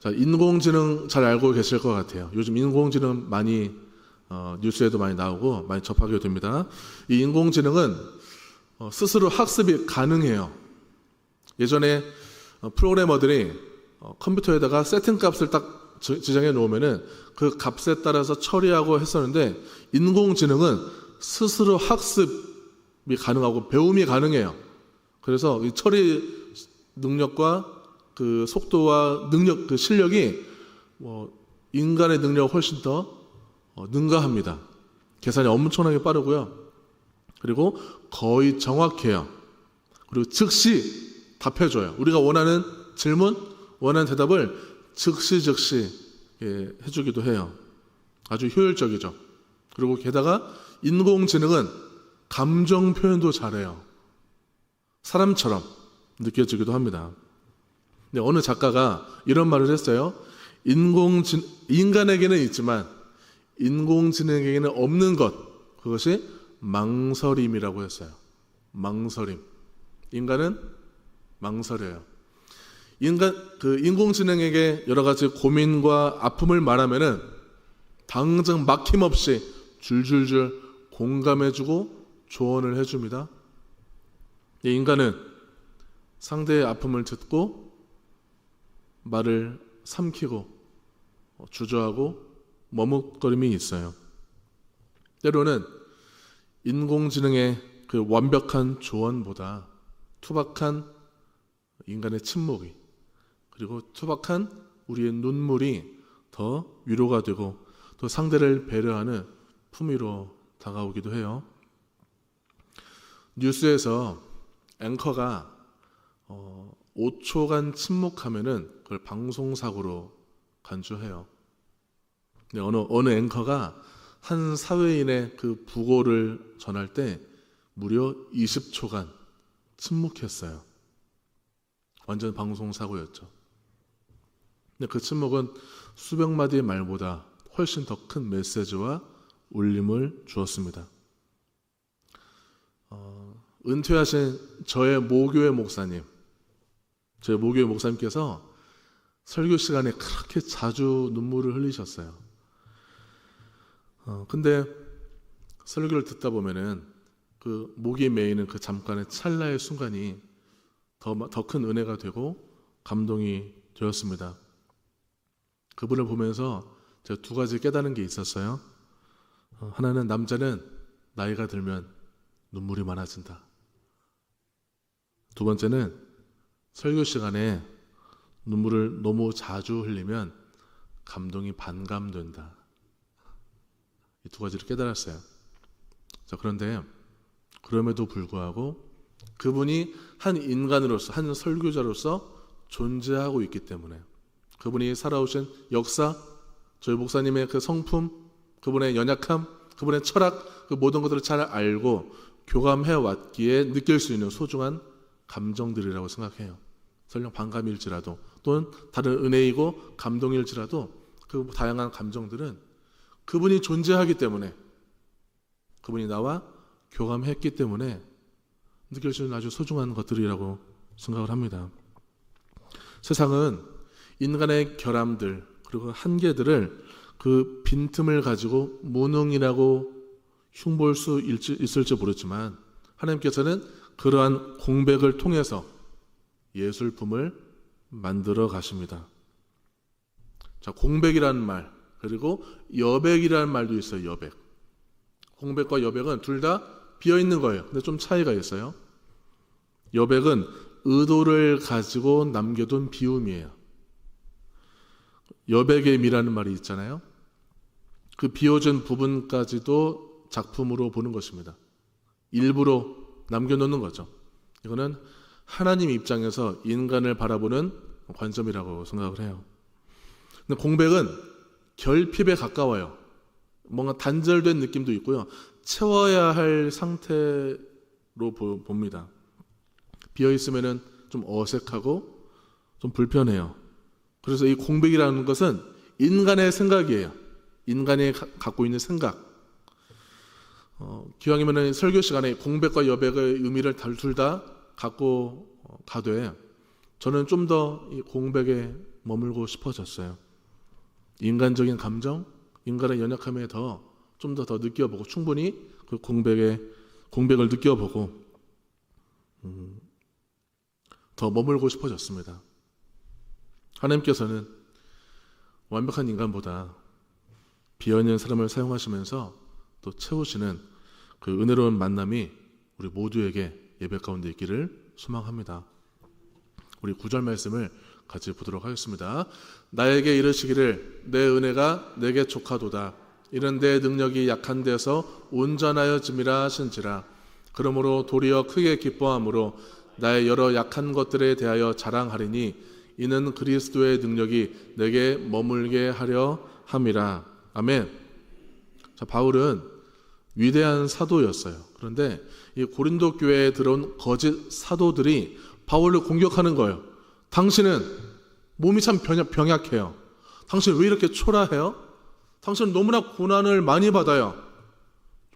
자, 인공지능 잘 알고 계실 것 같아요. 요즘 인공지능 많이 뉴스에도 많이 나오고 많이 접하게 됩니다. 이 인공지능은 스스로 학습이 가능해요. 예전에 프로그래머들이 컴퓨터에다가 세팅 값을 딱 지정해 놓으면은 그 값에 따라서 처리하고 했었는데, 인공지능은 스스로 학습이 가능하고 배움이 가능해요. 그래서 이 처리 능력과 그 속도와 능력, 그 실력이 인간의 능력을 훨씬 더 능가합니다. 계산이 엄청나게 빠르고요. 그리고 거의 정확해요. 그리고 즉시 답해줘요. 우리가 원하는 질문, 원하는 대답을 즉시 해주기도 해요. 아주 효율적이죠. 그리고 게다가 인공지능은 감정 표현도 잘해요. 사람처럼 느껴지기도 합니다. 근데 어느 작가가 이런 말을 했어요. 인간에게는 있지만 인공지능에게는 없는 것, 그것이 망설임이라고 했어요. 망설임. 인간은 망설여요. 인공지능에게 여러 가지 고민과 아픔을 말하면은 당장 막힘없이 줄줄줄 공감해주고 조언을 해줍니다. 인간은 상대의 아픔을 듣고 말을 삼키고 주저하고 머뭇거림이 있어요. 때로는 인공지능의 그 완벽한 조언보다 투박한 인간의 침묵이, 그리고 투박한 우리의 눈물이 더 위로가 되고 또 상대를 배려하는 품위로 다가오기도 해요. 뉴스에서 앵커가 5초간 침묵하면은 그걸 방송사고로 간주해요. 근데 어느 앵커가 한 사회인의 그 부고를 전할 때 무려 20초간 침묵했어요. 완전 방송사고였죠. 근데 그 침묵은 수백 마디의 말보다 훨씬 더 큰 메시지와 울림을 주었습니다. 은퇴하신 저의 모교회 목사님께서 설교 시간에 그렇게 자주 눈물을 흘리셨어요. 근데 설교를 듣다 보면은 그 목이 메이는 그 잠깐의 찰나의 순간이 더 큰 은혜가 되고 감동이 되었습니다. 그분을 보면서 제가 두 가지 깨달은 게 있었어요. 하나는 남자는 나이가 들면 눈물이 많아진다. 두 번째는 설교 시간에 눈물을 너무 자주 흘리면 감동이 반감된다. 이 두 가지를 깨달았어요. 자, 그런데 그럼에도 불구하고 그분이 한 인간으로서, 한 설교자로서 존재하고 있기 때문에, 그분이 살아오신 역사, 저희 목사님의 그 성품, 그분의 연약함, 그분의 철학, 그 모든 것들을 잘 알고 교감해 왔기에 느낄 수 있는 소중한 감정들이라고 생각해요. 설령 반감일지라도 또는 다른 은혜이고 감동일지라도 그 다양한 감정들은 그분이 존재하기 때문에, 그분이 나와 교감했기 때문에 느낄 수 있는 아주 소중한 것들이라고 생각을 합니다. 세상은 인간의 결함들 그리고 한계들을 그 빈틈을 가지고 무능이라고 흉볼 수 있을지 모르지만, 하나님께서는 그러한 공백을 통해서 예술품을 만들어 가십니다. 자, 공백이라는 말, 그리고 여백이라는 말도 있어요. 여백. 공백과 여백은 둘 다 비어있는 거예요. 근데 좀 차이가 있어요. 여백은 의도를 가지고 남겨둔 비움이에요. 여백의 미라는 말이 있잖아요. 그 비워진 부분까지도 작품으로 보는 것입니다. 일부러 남겨놓는 거죠. 이거는 하나님 입장에서 인간을 바라보는 관점이라고 생각을 해요. 근데 공백은 결핍에 가까워요. 뭔가 단절된 느낌도 있고요. 채워야 할 상태로 봅니다. 비어있으면 좀 어색하고 좀 불편해요. 그래서 이 공백이라는 것은 인간의 생각이에요. 인간이 갖고 있는 생각. 기왕이면 설교 시간에 공백과 여백의 의미를 둘 다 갖고 가되, 저는 좀 더 이 공백의 머물고 싶어졌어요. 인간적인 감정, 인간의 연약함에 좀 더 느껴보고 충분히 그 공백을 느껴보고 더 머물고 싶어졌습니다. 하나님께서는 완벽한 인간보다 비어있는 사람을 사용하시면서 또 채우시는 그 은혜로운 만남이 우리 모두에게 예배 가운데 있기를 소망합니다. 우리 9절 말씀을 같이 보도록 하겠습니다. 나에게 이르시기를 내 은혜가 내게 족하도다. 이는 내 능력이 약한 데서 온전하여짐이라 하신지라. 그러므로 도리어 크게 기뻐함으로 나의 여러 약한 것들에 대하여 자랑하리니 이는 그리스도의 능력이 내게 머물게 하려 함이라. 아멘. 자, 바울은 위대한 사도였어요. 그런데 이 고린도 교회에 들어온 거짓 사도들이 바울을 공격하는 거예요. 당신은 몸이 참 병약해요. 당신은 왜 이렇게 초라해요? 당신은 너무나 고난을 많이 받아요.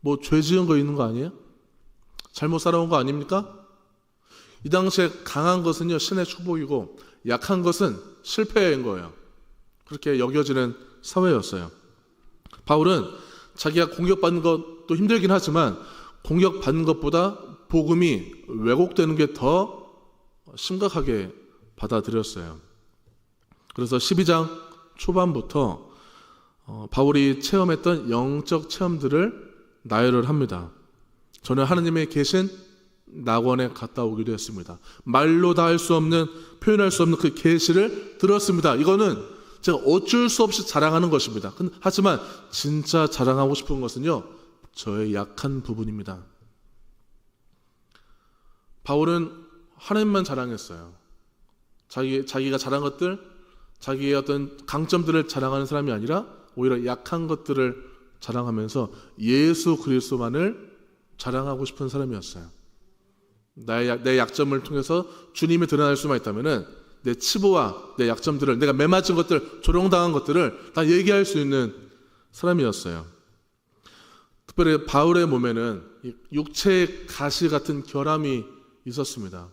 뭐 죄 지은 거 있는 거 아니에요? 잘못 살아온 거 아닙니까? 이 당시에 강한 것은요 신의 축복이고 약한 것은 실패인 거예요. 그렇게 여겨지는 사회였어요. 바울은 자기가 공격받는 것도 힘들긴 하지만 공격받는 것보다 복음이 왜곡되는 게 더 심각하게 받아들였어요. 그래서 12장 초반부터 바울이 체험했던 영적 체험들을 나열을 합니다. 저는 하나님의 계신 낙원에 갔다 오기도 했습니다. 말로 다 할 수 없는, 표현할 수 없는 그 계시를 들었습니다. 이거는 제가 어쩔 수 없이 자랑하는 것입니다. 하지만 진짜 자랑하고 싶은 것은요, 저의 약한 부분입니다. 바울은 하나님만 자랑했어요. 자기가 잘한 것들, 자기의 어떤 강점들을 자랑하는 사람이 아니라 오히려 약한 것들을 자랑하면서 예수 그리스도만을 자랑하고 싶은 사람이었어요. 내 약점을 통해서 주님이 드러날 수만 있다면은 내 치부와 내 약점들을, 내가 매맞은 것들, 조롱당한 것들을 다 얘기할 수 있는 사람이었어요. 특별히 바울의 몸에는 육체의 가시 같은 결함이 있었습니다.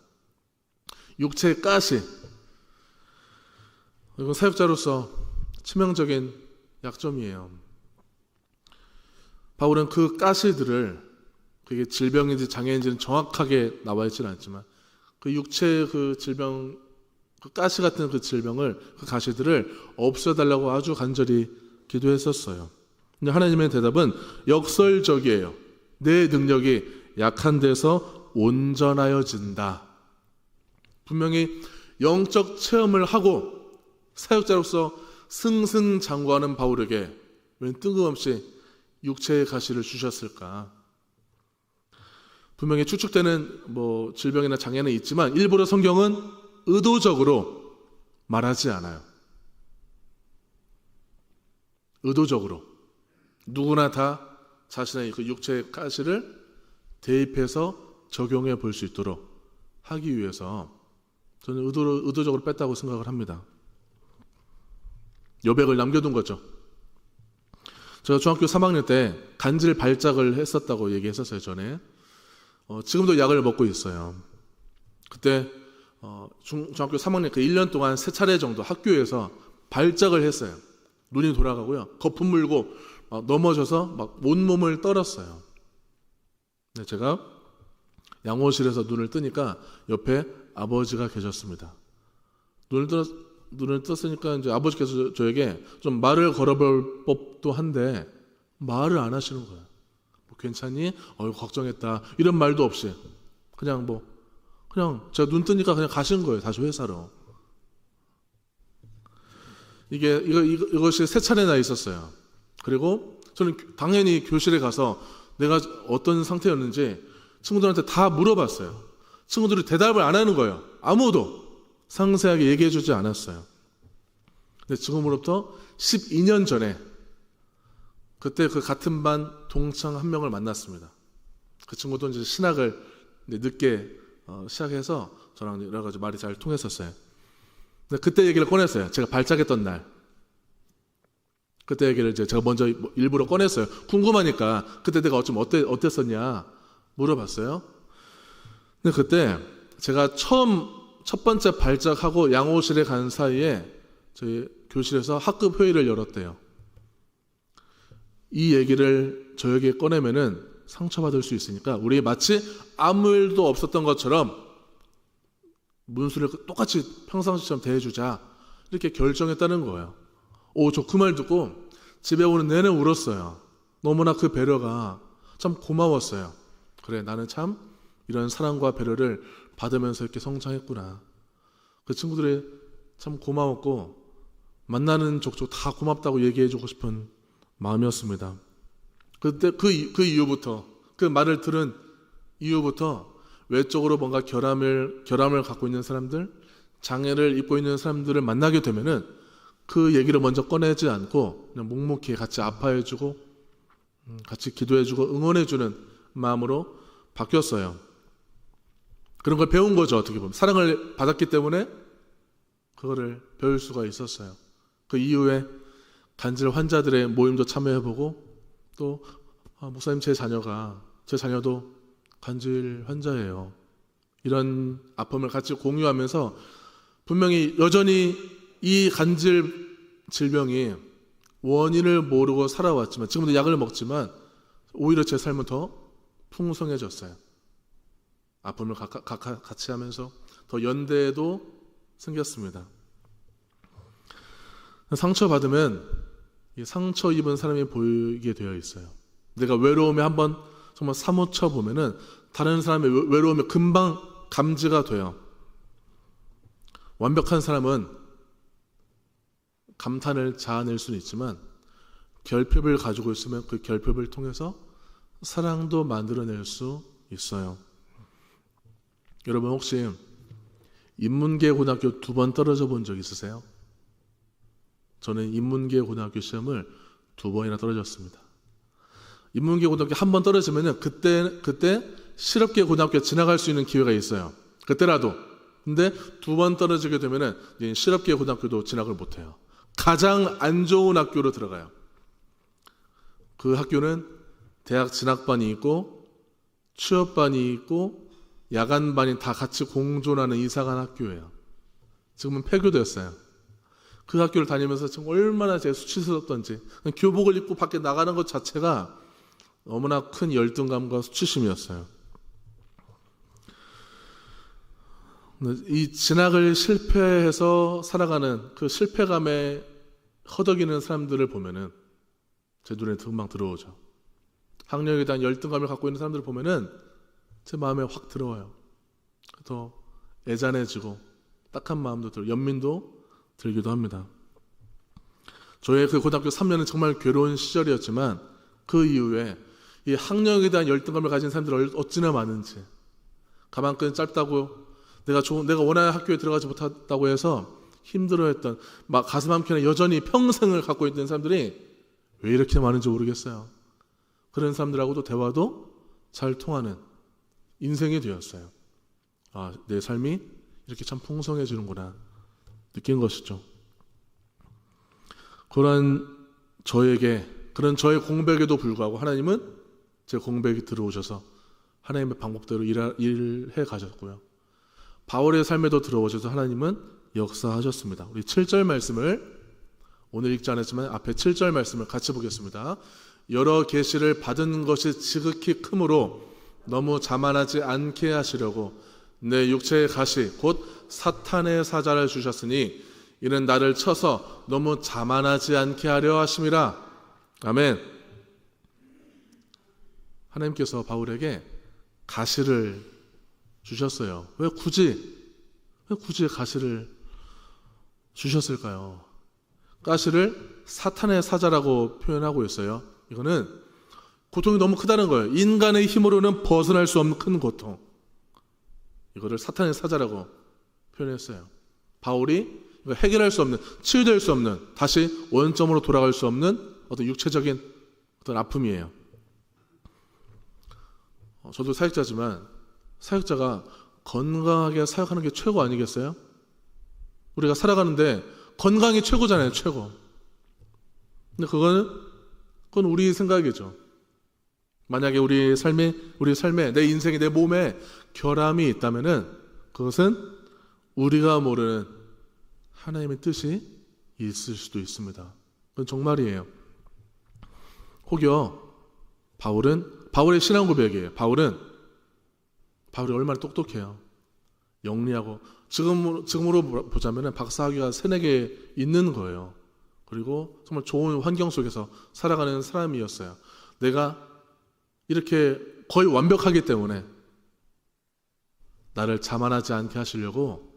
육체의 가시. 이건 사역자로서 치명적인 약점이에요. 바울은 그 가시들을, 그게 질병인지 장애인지는 정확하게 나와 있지는 않지만 그 육체의 그 질병, 그 가시 같은 그 질병을, 그 가시들을 없애달라고 아주 간절히 기도했었어요. 근데 하나님의 대답은 역설적이에요. 내 능력이 약한 데서 온전하여진다. 분명히 영적 체험을 하고 사역자로서 승승장구하는 바울에게 왜 뜬금없이 육체의 가시를 주셨을까? 분명히 추측되는 질병이나 장애는 있지만 일부러 성경은 의도적으로 말하지 않아요. 의도적으로 누구나 다 자신의 그 육체의 가시를 대입해서 적용해 볼 수 있도록 하기 위해서 저는 의도적으로 뺐다고 생각을 합니다. 여백을 남겨둔 거죠. 제가 중학교 3학년 때 간질 발작을 했었다고 얘기했었어요, 전에. 지금도 약을 먹고 있어요. 그때 중학교 3학년 그 1년 동안 3차례 정도 학교에서 발작을 했어요. 눈이 돌아가고요. 거품 물고 넘어져서 막 온몸을 떨었어요. 제가 양호실에서 눈을 뜨니까 옆에 아버지가 계셨습니다. 눈을 떴으니까 이제 아버지께서 저에게 좀 말을 걸어볼 법도 한데 말을 안 하시는 거예요. 괜찮니? 걱정했다. 이런 말도 없이 그냥 제가 눈 뜨니까 그냥 가신 거예요. 다시 회사로. 이것이 3차례나 있었어요. 그리고 저는 당연히 교실에 가서 내가 어떤 상태였는지 친구들한테 다 물어봤어요. 친구들이 대답을 안 하는 거예요. 아무도 상세하게 얘기해 주지 않았어요. 근데 지금으로부터 12년 전에 그때 그 같은 반 동창 한 명을 만났습니다. 그 친구도 이제 신학을 늦게 시작해서 저랑 여러 가지 말이 잘 통했었어요. 근데 그때 얘기를 꺼냈어요. 제가 발작했던 날. 그때 얘기를 제가 먼저 일부러 꺼냈어요. 궁금하니까 그때 내가 어땠었냐 물어봤어요. 근데 그때 제가 첫 번째 발작하고 양호실에 간 사이에 저희 교실에서 학급 회의를 열었대요. 이 얘기를 저에게 꺼내면은 상처받을 수 있으니까 우리 마치 아무 일도 없었던 것처럼 문수를 똑같이 평상시처럼 대해주자, 이렇게 결정했다는 거예요. 저 그 말 듣고 집에 오는 내내 울었어요. 너무나 그 배려가 참 고마웠어요. 그래, 나는 참 이런 사랑과 배려를 받으면서 이렇게 성장했구나. 그 친구들이 참 고마웠고, 만나는 족족 다 고맙다고 얘기해주고 싶은 마음이었습니다. 그때 그 이후부터, 그 말을 들은 이후부터 외적으로 뭔가 결함을 갖고 있는 사람들, 장애를 입고 있는 사람들을 만나게 되면은 그 얘기를 먼저 꺼내지 않고 그냥 묵묵히 같이 아파해주고 같이 기도해주고 응원해주는 마음으로 바뀌었어요. 그런 걸 배운 거죠. 어떻게 보면 사랑을 받았기 때문에 그거를 배울 수가 있었어요. 그 이후에 간질 환자들의 모임도 참여해보고, 또 목사님 제 자녀도 간질 환자예요. 이런 아픔을 같이 공유하면서 분명히 여전히 이 간질 질병이 원인을 모르고 살아왔지만, 지금도 약을 먹지만 오히려 제 삶은 더 풍성해졌어요. 아픔을 같이 하면서 더 연대도 생겼습니다. 상처받으면 상처 입은 사람이 보이게 되어 있어요. 내가 외로움에 한번 정말 사무쳐 보면은 다른 사람의 외로움이 금방 감지가 돼요. 완벽한 사람은 감탄을 자아낼 수는 있지만 결핍을 가지고 있으면 그 결핍을 통해서 사랑도 만들어낼 수 있어요. 여러분 혹시 인문계 고등학교 2번 떨어져 본 적 있으세요? 저는 인문계 고등학교 시험을 2번이나 떨어졌습니다. 인문계 고등학교 1번 떨어지면은 그때 실업계 고등학교에 지나갈 수 있는 기회가 있어요. 그때라도. 근데 2번 떨어지게 되면은 실업계 고등학교도 진학을 못해요. 가장 안 좋은 학교로 들어가요. 그 학교는 대학 진학반이 있고 취업반이 있고 야간반이 다 같이 공존하는 이상한 학교예요. 지금은 폐교됐어요. 그 학교를 다니면서 지금 얼마나 제가 수치스럽던지, 교복을 입고 밖에 나가는 것 자체가 너무나 큰 열등감과 수치심이었어요. 이 진학을 실패해서 살아가는 그 실패감에 허덕이는 사람들을 보면은 제 눈에 금방 들어오죠. 학력에 대한 열등감을 갖고 있는 사람들을 보면은 제 마음에 확 들어와요. 더 애잔해지고 딱한 마음도 들고 연민도 들기도 합니다. 저의 그 고등학교 3년은 정말 괴로운 시절이었지만 그 이후에 이 학력에 대한 열등감을 가진 사람들이 어찌나 많은지, 가방끈 짧다고 내가 원하는 학교에 들어가지 못했다고 해서 힘들어했던, 막 가슴 한켠에 여전히 평생을 갖고 있는 사람들이 왜 이렇게 많은지 모르겠어요. 그런 사람들하고도 대화도 잘 통하는 인생이 되었어요. 내 삶이 이렇게 참 풍성해지는구나 느낀 것이죠. 그런 저의 공백에도 불구하고 하나님은 제 공백이 들어오셔서 하나님의 방법대로 일해 가셨고요. 바울의 삶에도 들어오셔서 하나님은 역사하셨습니다. 우리 7절 말씀을 오늘 읽지 않았지만 앞에 7절 말씀을 같이 보겠습니다. 여러 계시를 받은 것이 지극히 크므로 너무 자만하지 않게 하시려고 내 육체의 가시 곧 사탄의 사자를 주셨으니 이는 나를 쳐서 너무 자만하지 않게 하려 하심이라. 아멘. 하나님께서 바울에게 가시를 주셨어요. 왜 굳이 가시를 주셨을까요? 가시를 사탄의 사자라고 표현하고 있어요. 이거는 고통이 너무 크다는 거예요. 인간의 힘으로는 벗어날 수 없는 큰 고통. 이거를 사탄의 사자라고 표현했어요. 바울이 해결할 수 없는, 치유될 수 없는, 다시 원점으로 돌아갈 수 없는 어떤 육체적인 어떤 아픔이에요. 저도 사역자지만 사역자가 건강하게 사역하는 게 최고 아니겠어요? 우리가 살아가는데 건강이 최고잖아요, 최고. 근데 그건 우리 생각이죠. 만약에 우리 삶에, 내 인생에, 내 몸에 결함이 있다면은 그것은 우리가 모르는 하나님의 뜻이 있을 수도 있습니다. 그건 정말이에요. 혹여 바울의 신앙 고백이에요. 바울이 얼마나 똑똑해요. 영리하고 지금으로 보자면 박사학위가 3-4개 있는 거예요. 그리고 정말 좋은 환경 속에서 살아가는 사람이었어요. 내가 이렇게 거의 완벽하기 때문에 나를 자만하지 않게 하시려고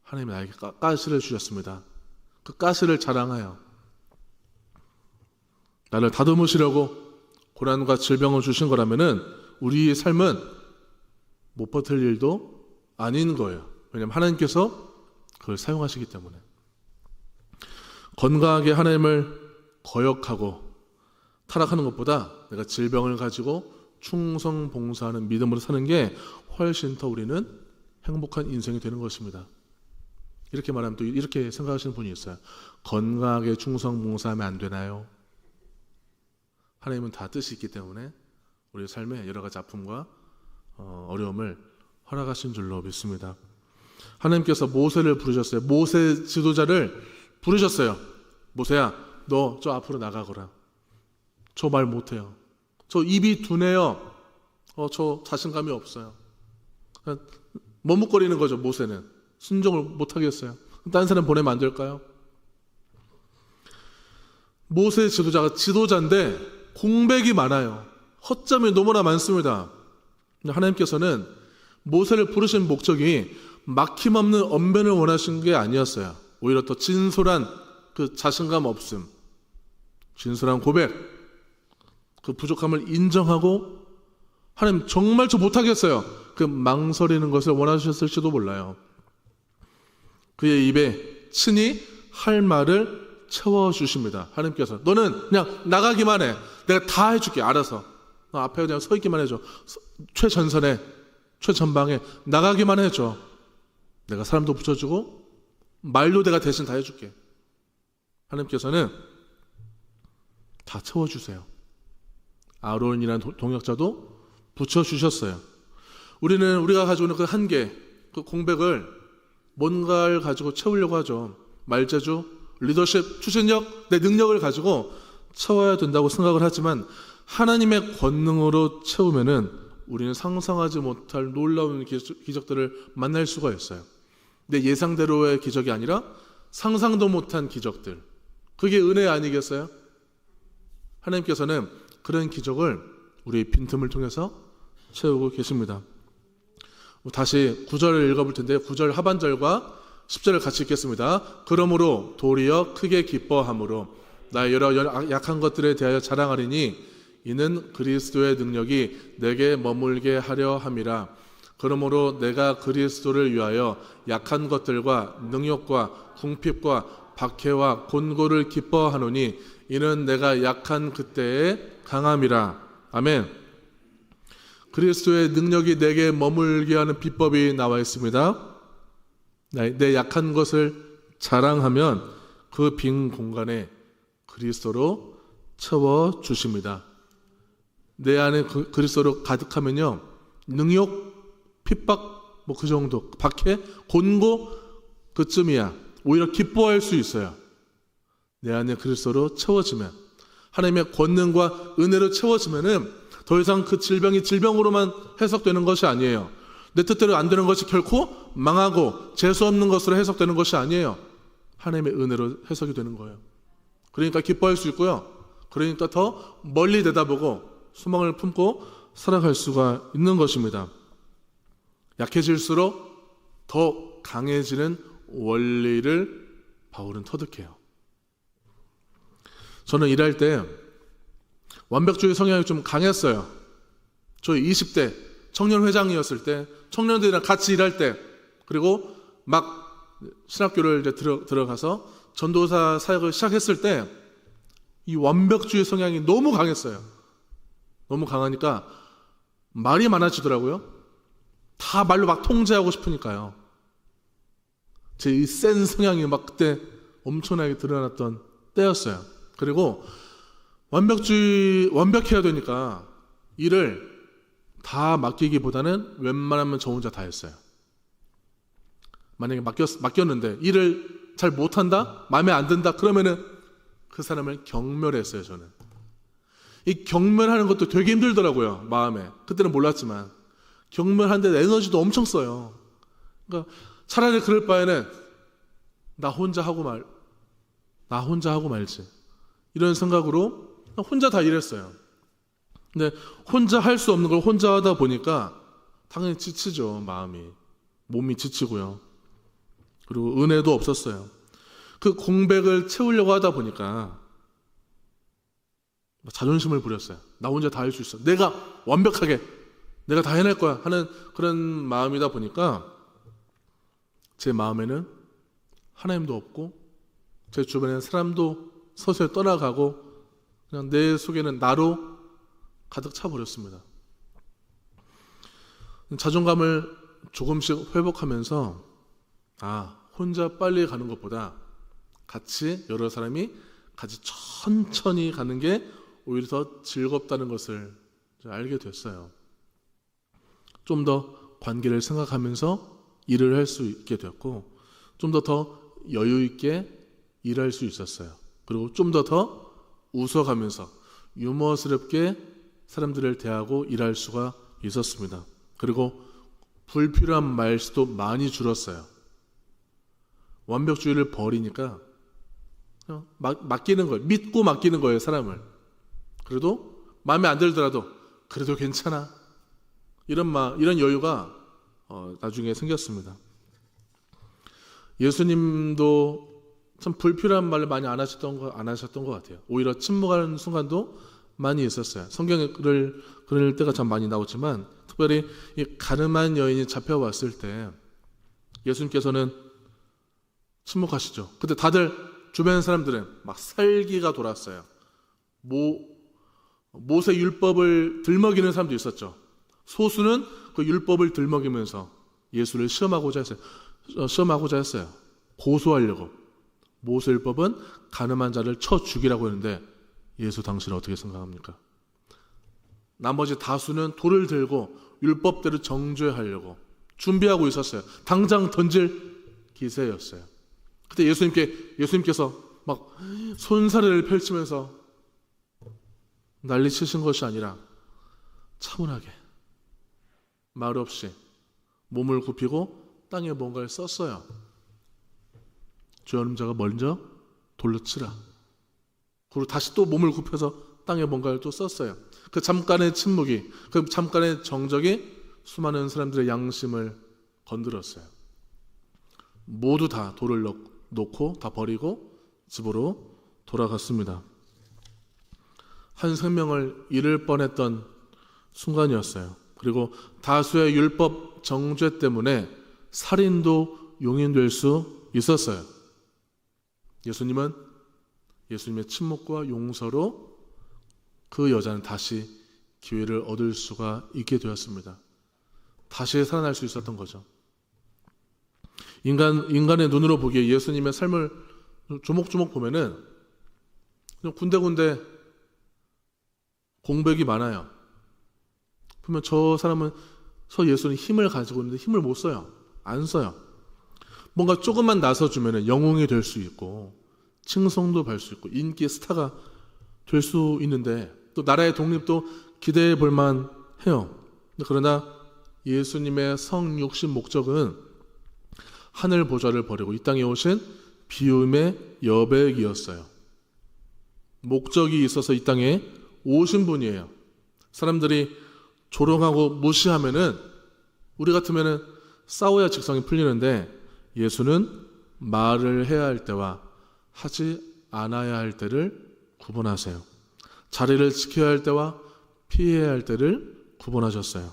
하나님이 나에게 가시를 주셨습니다. 그 가시를 자랑하여 나를 다듬으시려고 고난과 질병을 주신 거라면은 우리의 삶은 못 버틸 일도 아닌 거예요. 왜냐하면 하나님께서 그걸 사용하시기 때문에. 건강하게 하나님을 거역하고 타락하는 것보다 내가 질병을 가지고 충성봉사하는 믿음으로 사는 게 훨씬 더 우리는 행복한 인생이 되는 것입니다. 이렇게 말하면 또 이렇게 생각하시는 분이 있어요. 건강하게 충성봉사하면 안 되나요? 하나님은 다 뜻이 있기 때문에 우리의 삶에 여러 가지 아픔과 어려움을 허락하신 줄로 믿습니다. 하나님께서 모세를 부르셨어요. 모세 지도자를 부르셨어요. 모세야, 너 저 앞으로 나가거라. 저 말 못해요. 저 입이 둔해요. 저 자신감이 없어요. 머뭇거리는 거죠. 모세는 순종을 못하겠어요. 다른 사람 보내면 안 될까요? 모세 지도자가 지도자인데 공백이 많아요. 허점이 너무나 많습니다. 하나님께서는 모세를 부르신 목적이 막힘없는 언변을 원하신 게 아니었어요. 오히려 더 진솔한 그 자신감 없음, 진솔한 고백, 그 부족함을 인정하고 하나님 정말 저 못하겠어요. 그 망설이는 것을 원하셨을지도 몰라요. 그의 입에 친히 할 말을 채워주십니다. 하나님께서 너는 그냥 나가기만 해. 내가 다 해줄게. 알아서. 너 앞에 그냥 서 있기만 해줘. 최전선에 최전방에 나가기만 해줘. 내가 사람도 붙여주고 말도 내가 대신 다 해줄게. 하나님께서는 다 채워주세요. 아론이라는 동역자도 붙여주셨어요. 우리가 가지고 있는 그 한계, 그 공백을 뭔가를 가지고 채우려고 하죠. 말재주, 리더십, 추진력, 내 능력을 가지고 채워야 된다고 생각을 하지만 하나님의 권능으로 채우면은 우리는 상상하지 못할 놀라운 기적들을 만날 수가 있어요. 내 예상대로의 기적이 아니라 상상도 못한 기적들. 그게 은혜 아니겠어요? 하나님께서는 그런 기적을 우리의 빈틈을 통해서 채우고 계십니다. 다시 9절을 읽어볼 텐데 9절 하반절과 10절을 같이 읽겠습니다. 그러므로 도리어 크게 기뻐함으로 나의 여러 약한 것들에 대하여 자랑하리니 이는 그리스도의 능력이 내게 머물게 하려 함이라. 그러므로 내가 그리스도를 위하여 약한 것들과 능욕과 궁핍과 박해와 곤고를 기뻐하노니 이는 내가 약한 그때의 강함이라. 아멘. 그리스도의 능력이 내게 머물게 하는 비법이 나와 있습니다. 내 약한 것을 자랑하면 그 빈 공간에 그리스도로 채워주십니다. 내 안에 그리스도로 가득하면요, 능욕, 핍박, 그 정도, 박해, 곤고 그쯤이야. 오히려 기뻐할 수 있어요. 내 안에 그리스도로 채워지면, 하나님의 권능과 은혜로 채워지면은 더 이상 그 질병이 질병으로만 해석되는 것이 아니에요. 내 뜻대로 안 되는 것이 결코 망하고 재수 없는 것으로 해석되는 것이 아니에요. 하나님의 은혜로 해석이 되는 거예요. 그러니까 기뻐할 수 있고요. 그러니까 더 멀리 내다보고 소망을 품고 살아갈 수가 있는 것입니다. 약해질수록 더 강해지는 원리를 바울은 터득해요. 저는 일할 때 완벽주의 성향이 좀 강했어요. 저희 20대 청년회장이었을 때, 청년들이랑 같이 일할 때, 그리고 막 신학교를 이제 들어가서 전도사 사역을 시작했을 때 이 완벽주의 성향이 너무 강했어요. 너무 강하니까 말이 많아지더라고요. 다 말로 막 통제하고 싶으니까요. 제 이 센 성향이 막 그때 엄청나게 드러났던 때였어요. 그리고 완벽해야 되니까 일을 다 맡기기보다는 웬만하면 저 혼자 다 했어요. 만약에 맡겼는데 일을 잘 못한다? 마음에 안 든다? 그러면은 그 사람을 경멸했어요. 저는 이 경멸하는 것도 되게 힘들더라고요. 마음에. 그때는 몰랐지만 경멸하는데 에너지도 엄청 써요. 그러니까 차라리 그럴 바에는 나 혼자 하고 말지 이런 생각으로 혼자 다 일했어요. 근데 혼자 할 수 없는 걸 혼자 하다 보니까 당연히 지치죠. 몸이 지치고요. 그리고 은혜도 없었어요. 그 공백을 채우려고 하다 보니까 자존심을 부렸어요. 나 혼자 다 할 수 있어. 내가 완벽하게 내가 다 해낼 거야 하는 그런 마음이다 보니까 제 마음에는 하나님도 없고 제 주변에 사람도 서서히 떠나가고 그냥 내 속에는 나로 가득 차버렸습니다. 자존감을 조금씩 회복하면서 혼자 빨리 가는 것보다 같이 여러 사람이 같이 천천히 가는 게 오히려 더 즐겁다는 것을 알게 됐어요. 좀 더 관계를 생각하면서 일을 할 수 있게 되었고 좀 더 여유 있게 일할 수 있었어요. 그리고 좀 더 웃어가면서 유머스럽게 사람들을 대하고 일할 수가 있었습니다. 그리고 불필요한 말수도 많이 줄었어요. 완벽주의를 버리니까 그냥 맡기는 거예요. 믿고 맡기는 거예요, 사람을. 그래도 마음에 안 들더라도 그래도 괜찮아. 이런 여유가 나중에 생겼습니다. 예수님도 참 불필요한 말을 많이 안 하셨던 것 같아요. 오히려 침묵하는 순간도 많이 있었어요. 성경을 그럴 때가 참 많이 나오지만 특별히 이 가늠한 여인이 잡혀왔을 때 예수님께서는 침묵하시죠. 근데 다들 주변 사람들은 막 살기가 돌았어요. 모세 율법을 들먹이는 사람도 있었죠. 소수는 그 율법을 들먹이면서 예수를 시험하고자 했어요. 고소하려고. 모세 율법은 가늠한 자를 쳐 죽이라고 했는데 예수 당신은 어떻게 생각합니까? 나머지 다수는 돌을 들고 율법대로 정죄하려고 준비하고 있었어요. 당장 던질 기세였어요. 그때 예수님께서 막 손사래를 펼치면서 난리치신 것이 아니라 차분하게 말 없이 몸을 굽히고 땅에 뭔가를 썼어요. 죄언자가 먼저 돌로 치라. 그리고 다시 또 몸을 굽혀서 땅에 뭔가를 또 썼어요. 그 잠깐의 침묵이, 그 잠깐의 정적이 수많은 사람들의 양심을 건드렸어요. 모두 다 돌을 놓고 다 버리고 집으로 돌아갔습니다. 한 생명을 잃을 뻔했던 순간이었어요. 그리고 다수의 율법 정죄 때문에 살인도 용인될 수 있었어요. 예수님의 침묵과 용서로 그 여자는 다시 기회를 얻을 수가 있게 되었습니다. 다시 살아날 수 있었던 거죠. 인간의 눈으로 보기에 예수님의 삶을 조목조목 보면은 군데군데 공백이 많아요. 보면 저 예수는 힘을 가지고 있는데 힘을 못 써요. 안 써요. 뭔가 조금만 나서주면 영웅이 될 수 있고 칭송도 받을 수 있고 인기의 스타가 될 수 있는데 또 나라의 독립도 기대해 볼 만해요. 그러나 예수님의 성육신 목적은 하늘 보좌를 버리고 이 땅에 오신 비움의 여백이었어요. 목적이 있어서 이 땅에 오신 분이에요. 사람들이 조롱하고 무시하면은 우리 같으면은 싸워야 직성이 풀리는데 예수는 말을 해야 할 때와 하지 않아야 할 때를 구분하세요. 자리를 지켜야 할 때와 피해야 할 때를 구분하셨어요.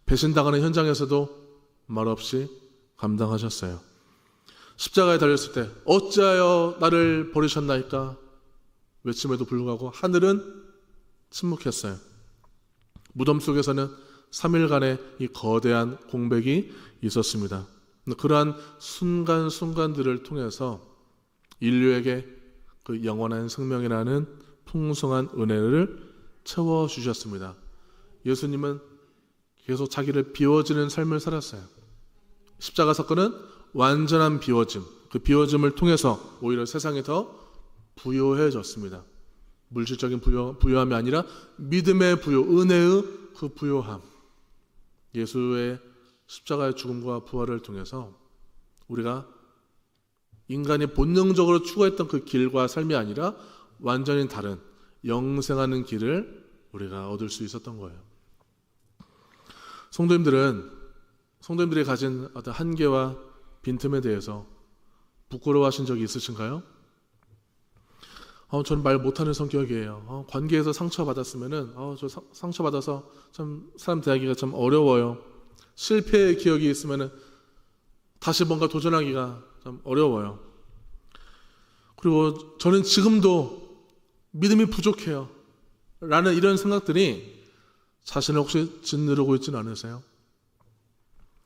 배신당하는 현장에서도 말없이 감당하셨어요. 십자가에 달렸을 때 어찌하여 나를 버리셨나이까 외침에도 불구하고 하늘은 침묵했어요. 무덤 속에서는 3일간의 이 거대한 공백이 있었습니다. 그러한 순간순간들을 통해서 인류에게 그 영원한 생명이라는 풍성한 은혜를 채워주셨습니다. 예수님은 계속 자기를 비워지는 삶을 살았어요. 십자가 사건은 완전한 비워짐, 그 비워짐을 통해서 오히려 세상이 더 부요해졌습니다. 물질적인 부요함이 아니라 믿음의 부요, 은혜의 그 부요함. 예수의 십자가의 죽음과 부활을 통해서 우리가 인간이 본능적으로 추구했던 그 길과 삶이 아니라 완전히 다른 영생하는 길을 우리가 얻을 수 있었던 거예요. 성도님들이 가진 어떤 한계와 빈틈에 대해서 부끄러워하신 적이 있으신가요? 저는 말 못하는 성격이에요. 관계에서 상처받았으면은 저 상처받아서 참 사람 대하기가 참 어려워요. 실패의 기억이 있으면은 다시 뭔가 도전하기가 참 어려워요. 그리고 저는 지금도 믿음이 부족해요. 라는 이런 생각들이 자신을 혹시 짓누르고 있지는 않으세요?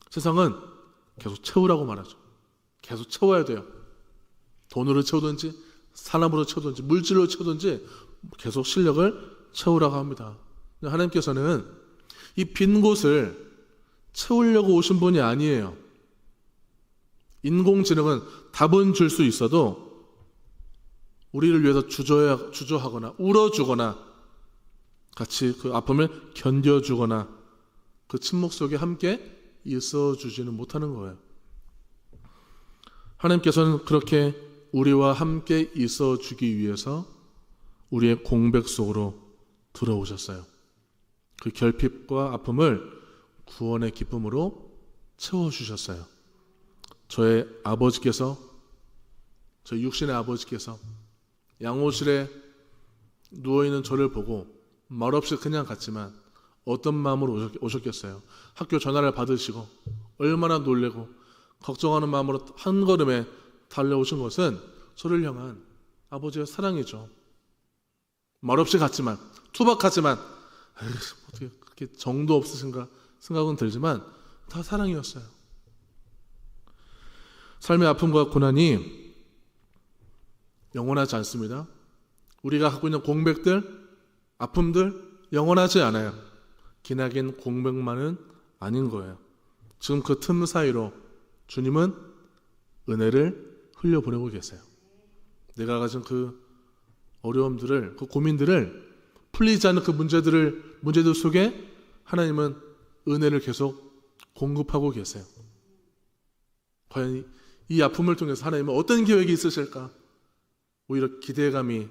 세상은 계속 채우라고 말하죠. 계속 채워야 돼요. 돈으로 채우든지 사람으로 채우든지 물질로 채우든지 계속 실력을 채우라고 합니다. 하나님께서는 이 빈 곳을 채우려고 오신 분이 아니에요. 인공지능은 답은 줄 수 있어도 우리를 위해서 주저하거나 울어주거나 같이 그 아픔을 견뎌주거나 그 침묵 속에 함께 있어주지는 못하는 거예요. 하나님께서는 그렇게 우리와 함께 있어주기 위해서 우리의 공백 속으로 들어오셨어요. 그 결핍과 아픔을 구원의 기쁨으로 채워주셨어요. 저희 육신의 아버지께서 양호실에 누워있는 저를 보고 말없이 그냥 갔지만 어떤 마음으로 오셨겠어요. 학교 전화를 받으시고 얼마나 놀래고 걱정하는 마음으로 한 걸음에 달려오신 것은 저를 향한 아버지의 사랑이죠. 말없이 갔지만, 투박하지만 어떻게 그렇게 정도 없으신가 생각은 들지만 다 사랑이었어요. 삶의 아픔과 고난이 영원하지 않습니다. 우리가 갖고 있는 공백들, 아픔들 영원하지 않아요. 기나긴 공백만은 아닌 거예요. 지금 그 틈 사이로 주님은 은혜를 흘려보내고 계세요. 내가 가진 그 어려움들을, 그 고민들을 풀리지 않는 그 문제들 속에 하나님은 은혜를 계속 공급하고 계세요. 과연 이 아픔을 통해서 하나님은 어떤 계획이 있으실까? 오히려 기대감이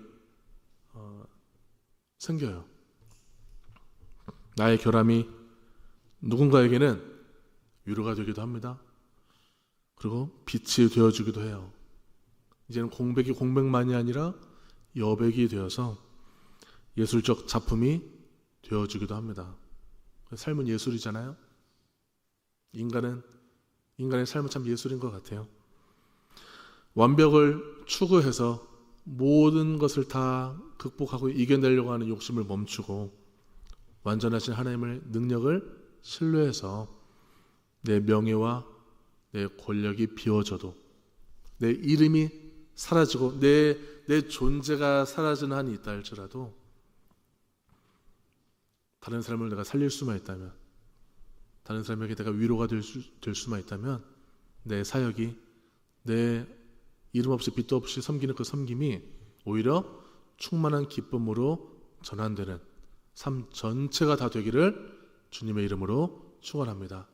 생겨요. 나의 결함이 누군가에게는 위로가 되기도 합니다. 그리고 빛이 되어주기도 해요. 이제는 공백이 공백만이 아니라 여백이 되어서 예술적 작품이 되어주기도 합니다. 삶은 예술이잖아요. 인간의 삶은 참 예술인 것 같아요. 완벽을 추구해서 모든 것을 다 극복하고 이겨내려고 하는 욕심을 멈추고 완전하신 하나님의 능력을 신뢰해서 내 명예와 내 권력이 비워져도 내 이름이 사라지고 내 존재가 사라지는 한이 있다 할지라도 다른 사람을 내가 살릴 수만 있다면, 다른 사람에게 내가 위로가 될 수만 있다면 내 사역이, 내 이름 없이 빛도 없이 섬기는 그 섬김이 오히려 충만한 기쁨으로 전환되는 삶 전체가 다 되기를 주님의 이름으로 축원합니다.